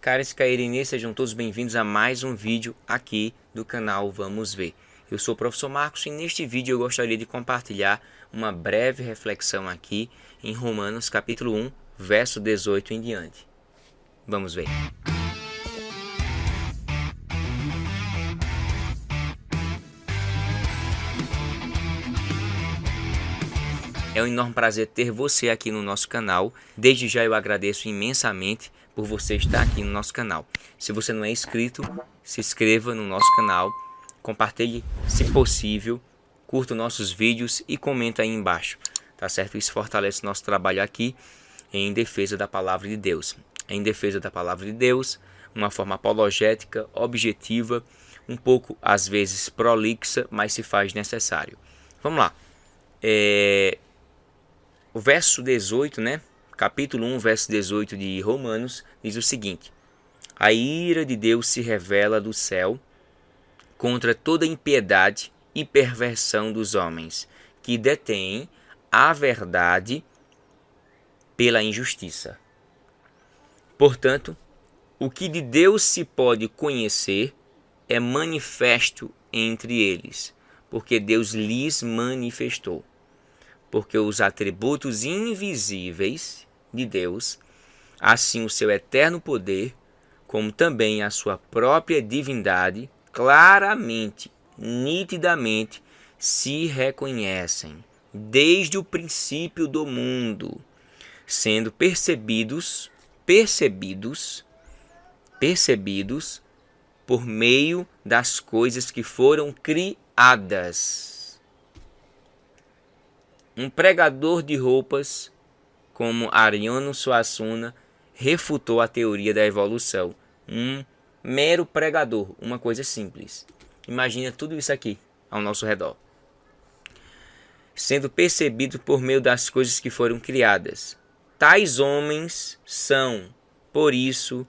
Caras Cairine, sejam todos bem-vindos a mais um vídeo aqui do canal Vamos Ver. Eu sou o professor Marcos e neste vídeo eu gostaria de compartilhar uma breve reflexão aqui em Romanos capítulo 1, verso 18 em diante. Vamos ver. É um enorme prazer ter você aqui no nosso canal. Desde já eu agradeço imensamente por você estar aqui no nosso canal. Se você não é inscrito, se inscreva no nosso canal, compartilhe se possível, curta nossos vídeos e comenta aí embaixo, tá certo? Isso fortalece nosso trabalho aqui em defesa da palavra de Deus. Em defesa da palavra de Deus, uma forma apologética, objetiva, um pouco às vezes prolixa, mas se faz necessário. Vamos lá. O verso 18, né? Capítulo 1, verso 18 de Romanos, diz o seguinte: a ira de Deus se revela do céu contra toda impiedade e perversão dos homens, que detêm a verdade pela injustiça. Portanto, o que de Deus se pode conhecer é manifesto entre eles, porque Deus lhes manifestou. Porque os atributos invisíveis de Deus, assim o seu eterno poder, como também a sua própria divindade, claramente, nitidamente, se reconhecem desde o princípio do mundo, sendo percebidos por meio das coisas que foram criadas. Um pregador de roupas, como Ariano Suassuna, refutou a teoria da evolução. Um mero pregador, uma coisa simples. Imagina tudo isso aqui ao nosso redor. Sendo percebido por meio das coisas que foram criadas. Tais homens são, por isso,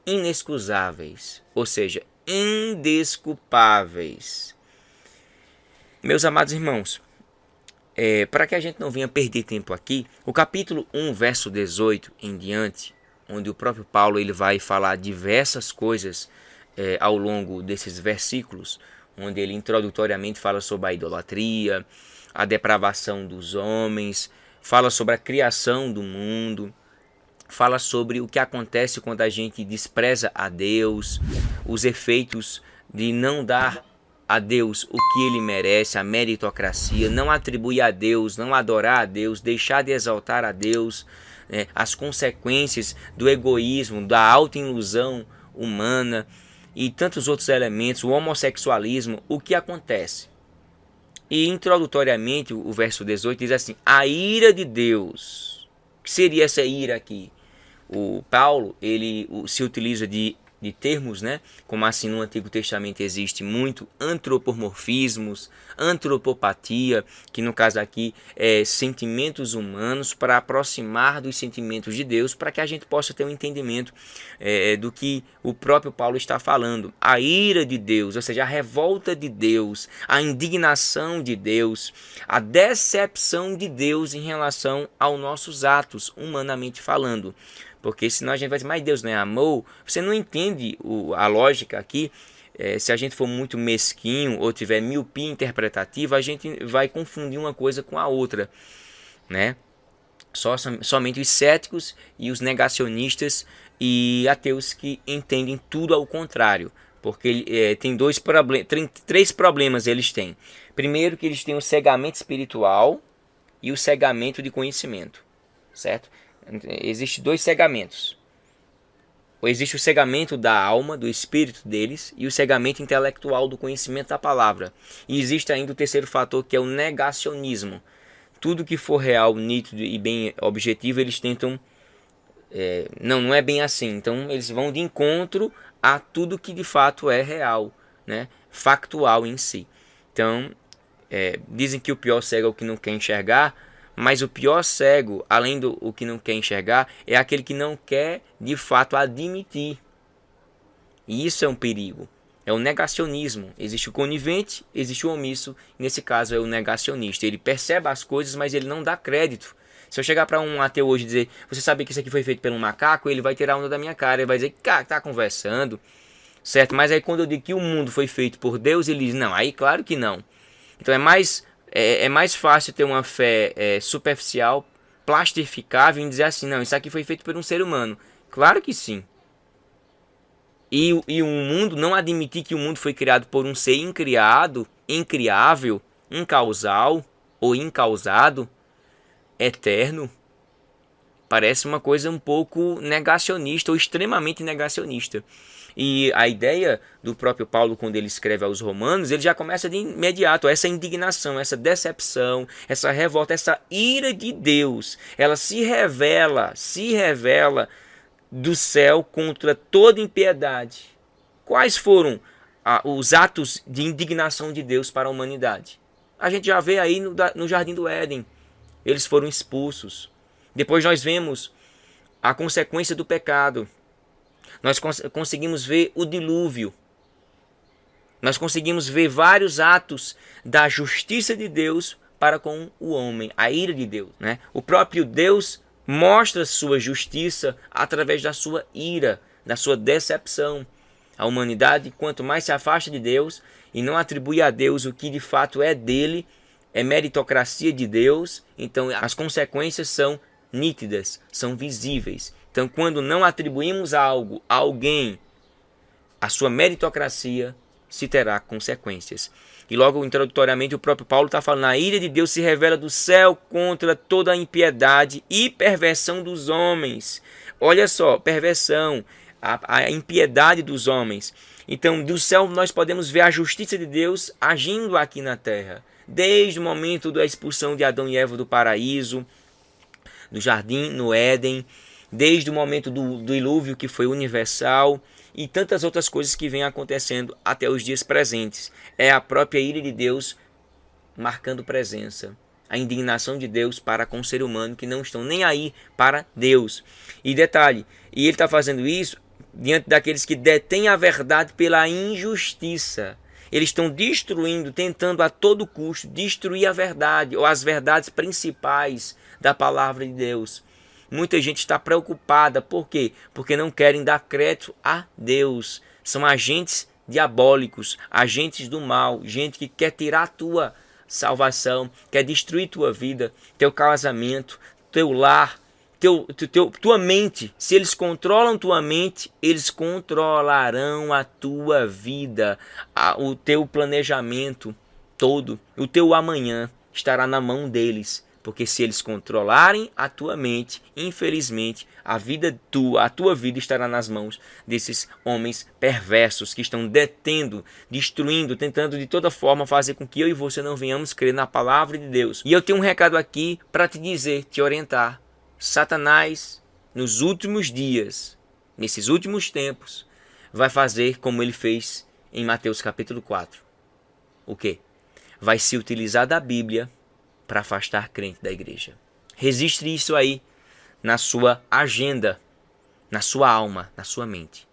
inexcusáveis, ou seja, indesculpáveis. Meus amados irmãos, para que a gente não venha perder tempo aqui, o capítulo 1, verso 18 em diante, onde o próprio Paulo ele vai falar diversas coisas ao longo desses versículos, onde ele introdutoriamente fala sobre a idolatria, a depravação dos homens, fala sobre a criação do mundo, fala sobre o que acontece quando a gente despreza a Deus, os efeitos de não dar a Deus o que ele merece, a meritocracia, não atribuir a Deus, não adorar a Deus, deixar de exaltar a Deus, as consequências do egoísmo, da autoilusão humana e tantos outros elementos, o homossexualismo, o que acontece. E introdutoriamente o verso 18 diz assim: a ira de Deus. O que seria essa ira aqui? O Paulo ele se utiliza de termos, né? Como assim no Antigo Testamento existe muito antropomorfismos, antropopatia, que no caso aqui é sentimentos humanos para aproximar dos sentimentos de Deus, para que a gente possa ter um entendimento do que o próprio Paulo está falando. A ira de Deus, ou seja, a revolta de Deus, a indignação de Deus, a decepção de Deus em relação aos nossos atos, humanamente falando. Porque senão a gente vai dizer, mas Deus não é amor. Você não entende a lógica aqui. Se a gente for muito mesquinho ou tiver miopia interpretativa, a gente vai confundir uma coisa com a outra, né? Somente os céticos e os negacionistas e ateus que entendem tudo ao contrário. Porque tem três problemas eles têm. Primeiro, que eles têm o cegamento espiritual e o cegamento de conhecimento, certo? Existem dois cegamentos. Existe o cegamento da alma, do espírito deles, e o cegamento intelectual do conhecimento da palavra. E existe ainda o terceiro fator, que é o negacionismo. Tudo que for real, nítido e bem objetivo, eles tentam... não é bem assim. Então eles vão de encontro a tudo que de fato é real, né? Factual em si. Então, dizem que o pior cego é o que não quer enxergar, mas o pior cego, além do o que não quer enxergar, é aquele que não quer de fato admitir. E isso é um perigo. É o negacionismo. Existe o conivente, existe o omisso. Nesse caso é o negacionista. Ele percebe as coisas, mas ele não dá crédito. Se eu chegar para um ateu hoje e dizer, você sabe que isso aqui foi feito por um macaco, ele vai tirar onda da minha cara, ele vai dizer, cara, tá conversando, certo? Mas aí quando eu digo que o mundo foi feito por Deus, ele diz, não, aí claro que não. Então é mais fácil ter uma fé superficial, plastificável, e dizer assim, não, isso aqui foi feito por um ser humano. Claro que sim. E o mundo não admitir que o mundo foi criado por um ser incriado, incriável, incausal ou incausado, eterno, parece uma coisa um pouco negacionista ou extremamente negacionista. E a ideia do próprio Paulo, quando ele escreve aos Romanos, ele já começa de imediato, essa indignação, essa decepção, essa revolta, essa ira de Deus, ela se revela do céu contra toda impiedade. Quais foram os atos de indignação de Deus para a humanidade? A gente já vê aí no Jardim do Éden. Eles foram expulsos. Depois nós vemos a consequência do pecado. Nós conseguimos ver o dilúvio. Nós conseguimos ver vários atos da justiça de Deus para com o homem, a ira de Deus, né? O próprio Deus mostra sua justiça através da sua ira, da sua decepção. A humanidade, quanto mais se afasta de Deus e não atribui a Deus o que de fato é dele, é meritocracia de Deus, então as consequências são nítidas, são visíveis. Então, quando não atribuímos a alguém, a sua meritocracia, se terá consequências. E logo, introdutoriamente, o próprio Paulo está falando, a ira de Deus se revela do céu contra toda a impiedade e perversão dos homens. Olha só, perversão, a impiedade dos homens. Então, do céu nós podemos ver a justiça de Deus agindo aqui na terra. Desde o momento da expulsão de Adão e Eva do paraíso, do jardim, no Éden, desde o momento do dilúvio, que foi universal, e tantas outras coisas que vêm acontecendo até os dias presentes. É a própria ira de Deus marcando presença. A indignação de Deus para com o ser humano, que não estão nem aí para Deus. E detalhe, e ele está fazendo isso diante daqueles que detêm a verdade pela injustiça. Eles estão destruindo, tentando a todo custo destruir a verdade, ou as verdades principais da palavra de Deus. Muita gente está preocupada, por quê? Porque não querem dar crédito a Deus. São agentes diabólicos, agentes do mal, gente que quer tirar a tua salvação, quer destruir tua vida, teu casamento, teu lar, tua mente. Se eles controlam tua mente, eles controlarão a tua vida, o teu planejamento todo, o teu amanhã estará na mão deles. Porque se eles controlarem a tua mente, infelizmente, a tua vida estará nas mãos desses homens perversos que estão detendo, destruindo, tentando de toda forma fazer com que eu e você não venhamos crer na palavra de Deus. E eu tenho um recado aqui para te dizer, te orientar. Satanás, nos últimos dias, nesses últimos tempos, vai fazer como ele fez em Mateus capítulo 4. O quê? Vai se utilizar da Bíblia para afastar crente da igreja. Registre isso aí na sua agenda, na sua alma, na sua mente.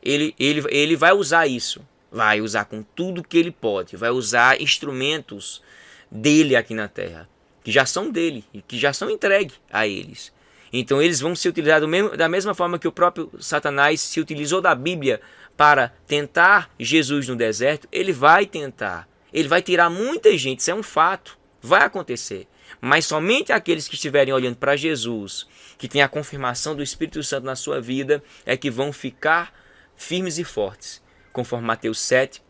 Ele vai usar isso. Vai usar com tudo que ele pode. Vai usar instrumentos dele aqui na terra, que já são dele e que já são entregues a eles. Então eles vão se utilizar da mesma forma que o próprio Satanás se utilizou da Bíblia para tentar Jesus no deserto. Ele vai tentar. Ele vai tirar muita gente, isso é um fato, vai acontecer. Mas somente aqueles que estiverem olhando para Jesus, que tem a confirmação do Espírito Santo na sua vida, é que vão ficar firmes e fortes, conforme Mateus 7,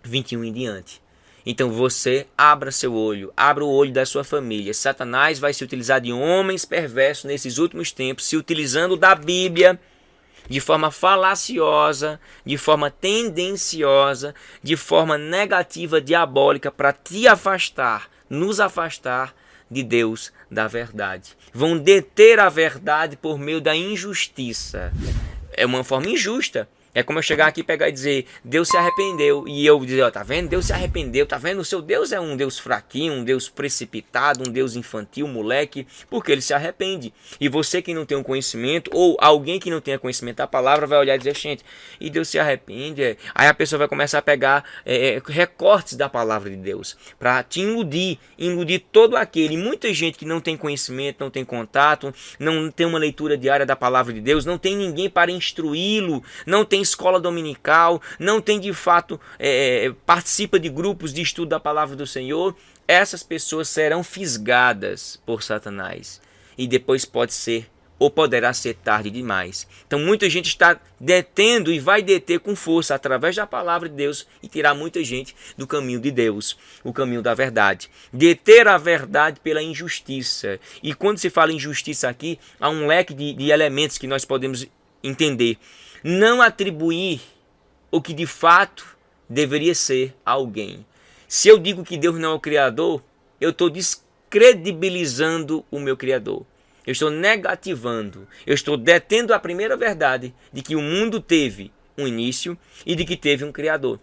21 em diante. Então você abra seu olho, abra o olho da sua família. Satanás vai se utilizar de homens perversos nesses últimos tempos, se utilizando da Bíblia, de forma falaciosa, de forma tendenciosa, de forma negativa, diabólica, para te afastar, nos afastar de Deus, da verdade. Vão deter a verdade por meio da injustiça. É uma forma injusta É como eu chegar aqui, pegar e dizer, Deus se arrependeu. E eu dizer, ó, tá vendo? Deus se arrependeu, tá vendo? O seu Deus é um Deus fraquinho, um Deus precipitado, um Deus infantil, moleque, porque ele se arrepende. E você que não tem um conhecimento, ou alguém que não tenha conhecimento da palavra, vai olhar e dizer, gente, e Deus se arrepende. Aí a pessoa vai começar a pegar recortes da palavra de Deus, para te iludir todo aquele. E muita gente que não tem conhecimento, não tem contato, não tem uma leitura diária da palavra de Deus, não tem ninguém para instruí-lo, não tem escola dominical, não tem de fato, participa de grupos de estudo da palavra do Senhor, essas pessoas serão fisgadas por Satanás. E depois pode ser, ou poderá ser tarde demais. Então muita gente está detendo e vai deter com força através da palavra de Deus e tirar muita gente do caminho de Deus, o caminho da verdade. Deter a verdade pela injustiça. E quando se fala em injustiça aqui, há um leque de elementos que nós podemos entender. Não atribuir o que de fato deveria ser a alguém. Se eu digo que Deus não é o Criador, eu estou descredibilizando o meu Criador. Eu estou negativando, eu estou detendo a primeira verdade de que o mundo teve um início e de que teve um Criador.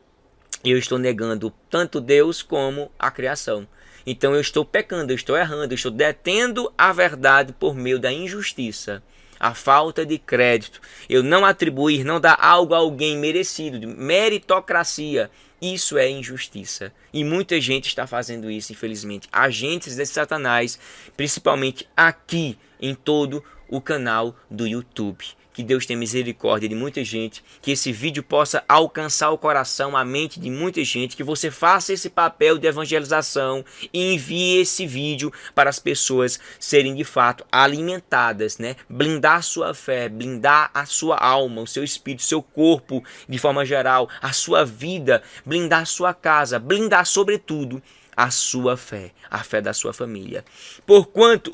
Eu estou negando tanto Deus como a criação. Então eu estou pecando, eu estou errando, eu estou detendo a verdade por meio da injustiça. A falta de crédito, eu não atribuir, não dar algo a alguém merecido, de meritocracia, isso é injustiça. E muita gente está fazendo isso, infelizmente. Agentes de Satanás, principalmente aqui em todo o canal do YouTube. Que Deus tenha misericórdia de muita gente, que esse vídeo possa alcançar o coração, a mente de muita gente, que você faça esse papel de evangelização e envie esse vídeo para as pessoas serem de fato alimentadas, né? Blindar a sua fé, blindar a sua alma, o seu espírito, o seu corpo de forma geral, a sua vida, blindar a sua casa, blindar sobretudo a sua fé, a fé da sua família. Porquanto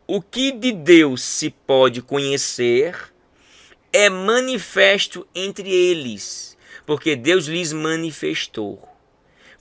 o que de Deus se pode conhecer é manifesto entre eles, porque Deus lhes manifestou.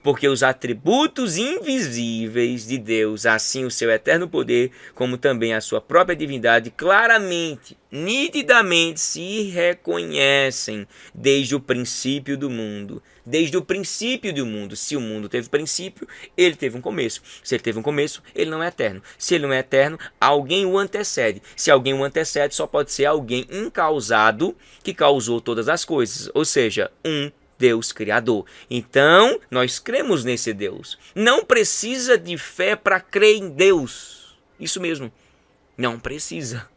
Porque os atributos invisíveis de Deus, assim o seu eterno poder, como também a sua própria divindade, claramente, nitidamente se reconhecem desde o princípio do mundo. Desde o princípio do mundo. Se o mundo teve princípio, ele teve um começo. Se ele teve um começo, ele não é eterno. Se ele não é eterno, alguém o antecede. Se alguém o antecede, só pode ser alguém incausado que causou todas as coisas. Ou seja, um Deus Criador. Então, nós cremos nesse Deus. Não precisa de fé para crer em Deus. Isso mesmo. Não precisa.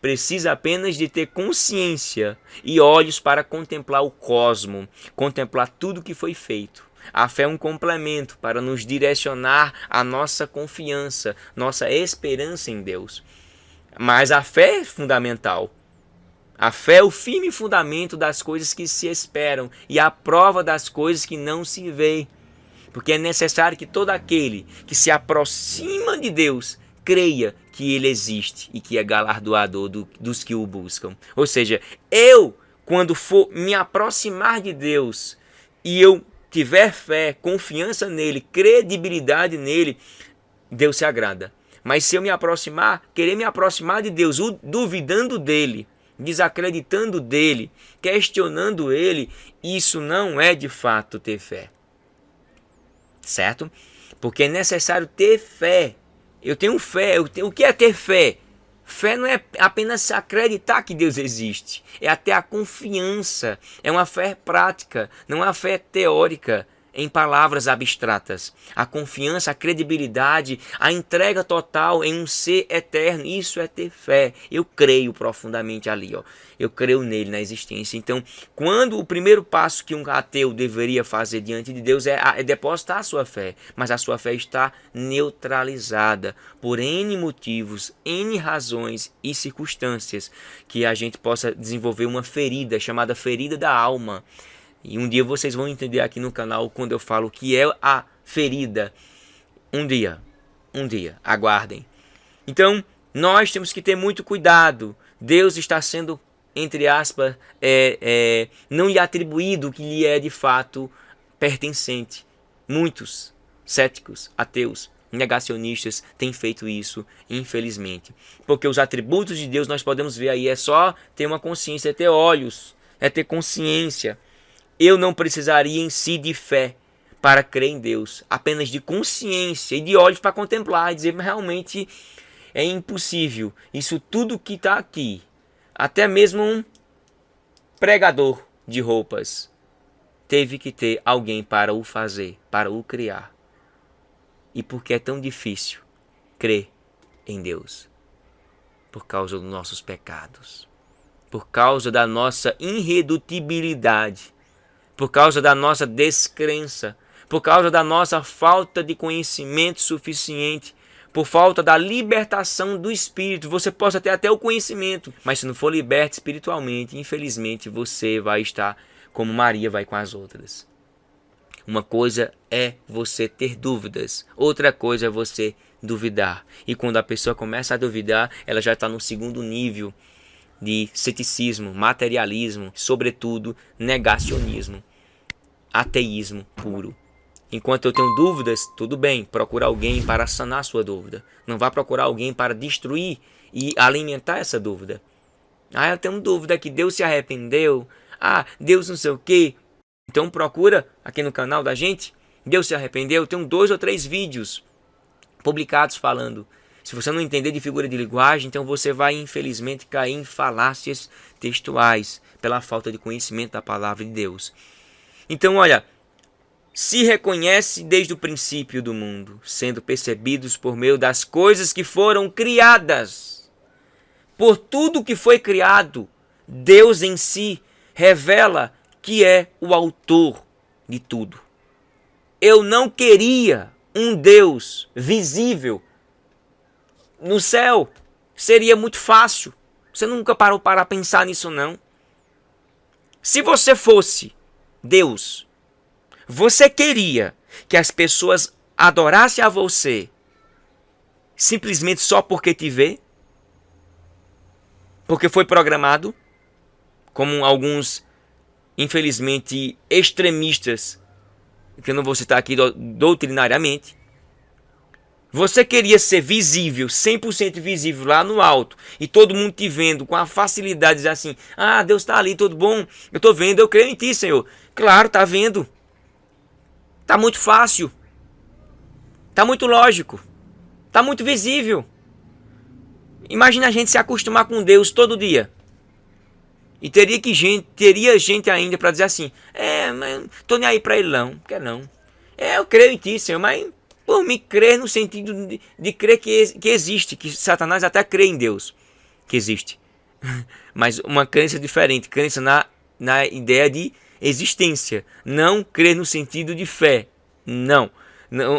Precisa apenas de ter consciência e olhos para contemplar o cosmo, contemplar tudo que foi feito. A fé é um complemento para nos direcionar a nossa confiança, nossa esperança em Deus. Mas a fé é fundamental. A fé é o firme fundamento das coisas que se esperam e a prova das coisas que não se vê. Porque é necessário que todo aquele que se aproxima de Deus creia que ele existe e que é galardoador dos que o buscam. Ou seja, eu, quando for me aproximar de Deus e eu tiver fé, confiança nele, credibilidade nele, Deus se agrada. Mas se eu me aproximar, querer me aproximar de Deus, duvidando dele, desacreditando dele, questionando ele, isso não é de fato ter fé. Certo? Porque é necessário ter fé. Eu tenho fé. O que é ter fé? Fé não é apenas acreditar que Deus existe. É até a confiança. É uma fé prática, não é uma fé teórica em palavras abstratas. A confiança, a credibilidade, a entrega total em um ser eterno. Isso é ter fé. Eu creio profundamente ali, ó. Eu creio nele, na existência. Então, quando o primeiro passo que um ateu deveria fazer diante de Deus é depositar a sua fé. Mas a sua fé está neutralizada por N motivos, N razões e circunstâncias que a gente possa desenvolver uma ferida chamada ferida da alma. E um dia vocês vão entender aqui no canal quando eu falo que é a ferida. Um dia, aguardem. Então, nós temos que ter muito cuidado. Deus está sendo, entre aspas, não lhe atribuído o que lhe é de fato pertencente. Muitos céticos, ateus, negacionistas têm feito isso, infelizmente. Porque os atributos de Deus nós podemos ver aí, é só ter uma consciência, ter olhos. é ter consciência. Eu não precisaria em si de fé para crer em Deus, apenas de consciência e de olhos para contemplar e dizer, realmente é impossível. Isso tudo que está aqui, até mesmo um pregador de roupas, teve que ter alguém para o fazer, para o criar. E por que é tão difícil crer em Deus? Por causa dos nossos pecados, por causa da nossa irredutibilidade, por causa da nossa descrença, por causa da nossa falta de conhecimento suficiente, por falta da libertação do Espírito. Você pode ter até o conhecimento, mas se não for liberto espiritualmente, infelizmente você vai estar como Maria vai com as outras. Uma coisa é você ter dúvidas, outra coisa é você duvidar. E quando a pessoa começa a duvidar, ela já está no segundo nível de ceticismo, materialismo, sobretudo negacionismo, ateísmo puro. Enquanto eu tenho dúvidas, tudo bem, procura alguém para sanar sua dúvida. Não vá procurar alguém para destruir e alimentar essa dúvida. Ah, eu tenho dúvida que Deus se arrependeu. Ah, Deus não sei o quê. Então procura aqui no canal da gente. Deus se arrependeu. Eu tenho 2 ou 3 vídeos publicados falando. Se você não entender de figura de linguagem, então você vai infelizmente cair em falácias textuais pela falta de conhecimento da palavra de Deus. Então, olha, se reconhece desde o princípio do mundo, sendo percebidos por meio das coisas que foram criadas. Por tudo que foi criado, Deus em si revela que é o autor de tudo. Eu não queria um Deus visível no céu. Seria muito fácil. Você nunca parou para pensar nisso, não? Se você fosse Deus, você queria que as pessoas adorassem a você simplesmente só porque te vê? Porque foi programado? Como alguns, infelizmente, extremistas, que eu não vou citar aqui doutrinariamente. Você queria ser visível, 100% visível lá no alto, e todo mundo te vendo com a facilidade, dizer assim, ah, Deus está ali, tudo bom, eu estou vendo, eu creio em ti, Senhor. Claro, está vendo. Está muito fácil. Está muito lógico. Está muito visível. Imagina a gente se acostumar com Deus todo dia. E teria gente ainda para dizer assim, mas tô nem aí para ele não, quer não. Eu creio em ti, Senhor, mas por me crer no sentido de crer que existe, que Satanás até crê em Deus, que existe. Mas uma crença diferente, crença na ideia de existência, não crer no sentido de fé, não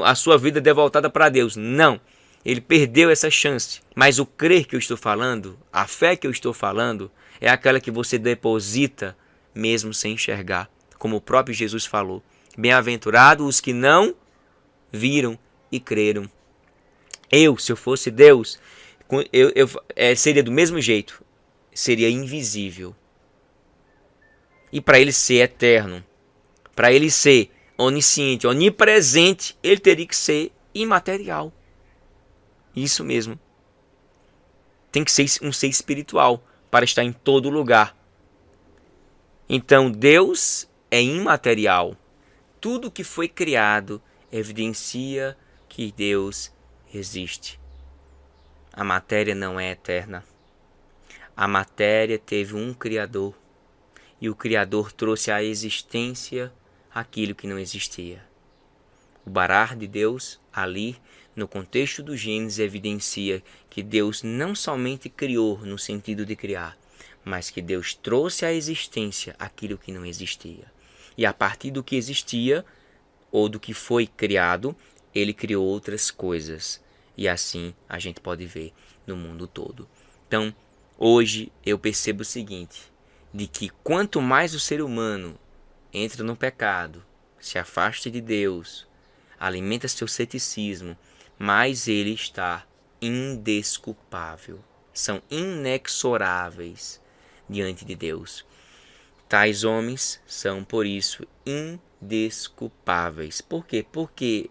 a sua vida é voltada para Deus, não. Ele perdeu essa chance. Mas o crer que eu estou falando, a fé que eu estou falando, é aquela que você deposita mesmo sem enxergar. Como o próprio Jesus falou. Bem-aventurados os que não viram e creram. Se eu fosse Deus, seria do mesmo jeito. Seria invisível. E para ele ser eterno, para ele ser onisciente, onipresente, ele teria que ser imaterial. Isso mesmo. Tem que ser um ser espiritual para estar em todo lugar. Então Deus é imaterial. Tudo que foi criado evidencia que Deus existe. A matéria não é eterna. A matéria teve um Criador. E o Criador trouxe à existência aquilo que não existia. O barar de Deus ali, no contexto do Gênesis, evidencia que Deus não somente criou no sentido de criar, mas que Deus trouxe à existência aquilo que não existia. E a partir do que existia, ou do que foi criado, ele criou outras coisas. E assim a gente pode ver no mundo todo. Então, hoje eu percebo o seguinte, de que quanto mais o ser humano entra no pecado, se afasta de Deus, alimenta seu ceticismo, mais ele está indesculpável. São inexoráveis diante de Deus. Tais homens são, por isso, indesculpáveis. Por quê? Porque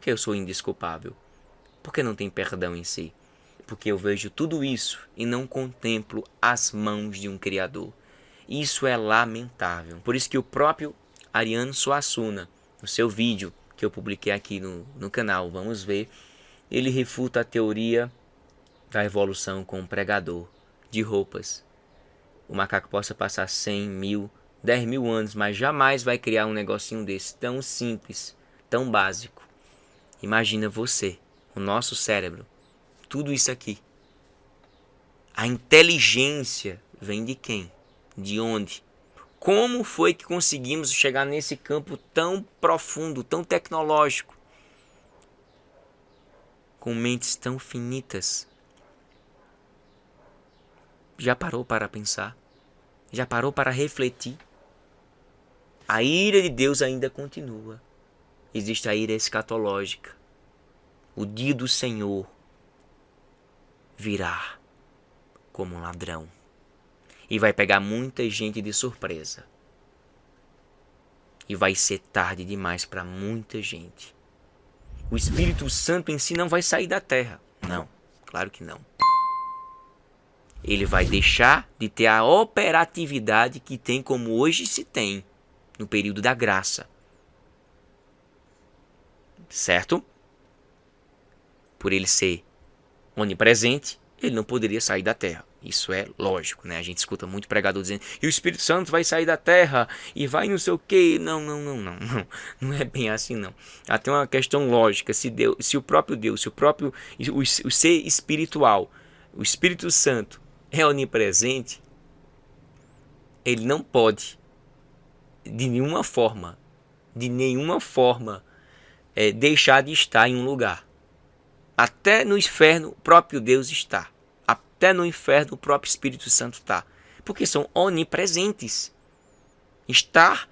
eu sou indesculpável. Porque não tem perdão em si. Porque eu vejo tudo isso e não contemplo as mãos de um Criador. Isso é lamentável. Por isso que o próprio Ariano Suassuna, no seu vídeo que eu publiquei aqui no canal, vamos ver, ele refuta a teoria da evolução com um pregador de roupas. O macaco possa passar 100 mil, 10 mil anos, mas jamais vai criar um negocinho desse tão simples, tão básico. Imagina você, o nosso cérebro, tudo isso aqui. A inteligência vem de quem? De onde? Como foi que conseguimos chegar nesse campo tão profundo, tão tecnológico, com mentes tão finitas? Já parou para pensar? Já parou para refletir? A ira de Deus ainda continua. Existe a ira escatológica. O dia do Senhor virá como um ladrão. E vai pegar muita gente de surpresa. E vai ser tarde demais para muita gente. O Espírito Santo em si não vai sair da terra. Não, claro que não. Ele vai deixar de ter a operatividade que tem como hoje se tem no período da graça. Certo? Por ele ser onipresente, ele não poderia sair da terra. Isso é lógico, né? A gente escuta muito pregador dizendo: e o Espírito Santo vai sair da terra e vai não sei o quê. Não. Não é bem assim, não. Até uma questão lógica. Se o próprio Deus, o ser espiritual, o Espírito Santo é onipresente, ele não pode, de nenhuma forma, deixar de estar em um lugar. Até no inferno, o próprio Deus está. Até no inferno, o próprio Espírito Santo está. Porque são onipresentes. Estar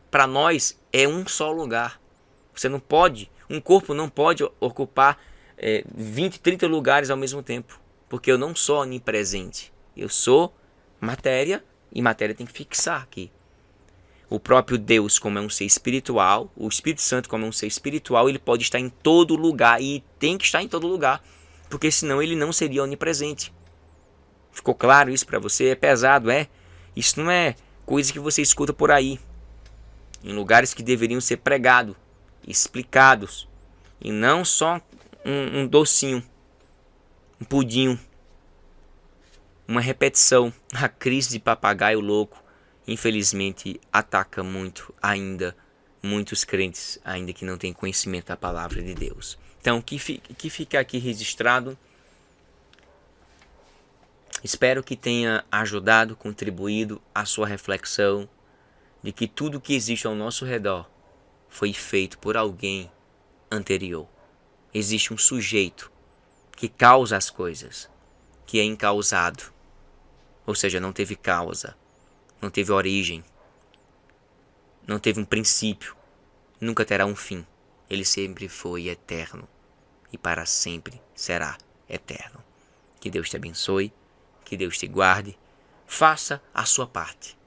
para nós é um só lugar. Você não pode, um corpo não pode ocupar 20, 30 lugares ao mesmo tempo. Porque eu não sou onipresente. Eu sou matéria e matéria tem que fixar aqui. O próprio Deus, como é um ser espiritual, o Espírito Santo, como é um ser espiritual, ele pode estar em todo lugar e tem que estar em todo lugar, porque senão ele não seria onipresente. Ficou claro isso para você? É pesado, é? Isso não é coisa que você escuta por aí, em lugares que deveriam ser pregados, explicados, e não só um docinho, um pudim, uma repetição. A crise de papagaio louco infelizmente ataca muito ainda muitos crentes ainda que não têm conhecimento da palavra de Deus. Então que fica aqui registrado. Espero que tenha ajudado, contribuído a sua reflexão de que tudo que existe ao nosso redor foi feito por alguém anterior. Existe um sujeito que causa as coisas, que é incausado, ou seja, não teve causa, não teve origem, não teve um princípio, nunca terá um fim. Ele sempre foi eterno e para sempre será eterno. Que Deus te abençoe, que Deus te guarde, faça a sua parte.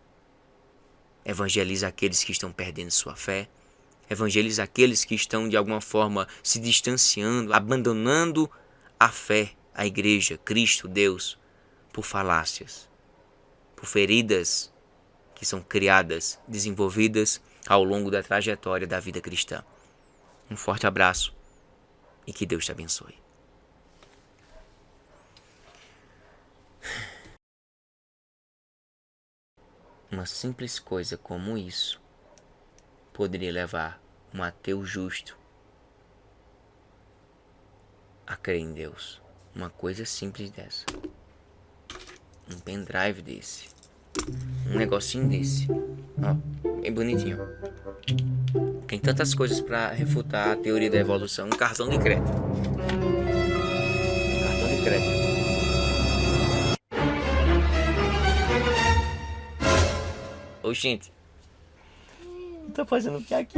Evangelize aqueles que estão perdendo sua fé, evangelize aqueles que estão de alguma forma se distanciando, abandonando a fé, a igreja, Cristo, Deus, por falácias, por feridas que são criadas, desenvolvidas ao longo da trajetória da vida cristã. Um forte abraço e que Deus te abençoe. Uma simples coisa como isso poderia levar um ateu justo a crer em Deus. Uma coisa simples dessa. Um pendrive desse. Um negocinho desse. Ó, bem bonitinho. Tem tantas coisas para refutar a teoria da evolução. Um cartão de crédito. Um cartão de crédito. Ô, gente. Tá fazendo o que aqui?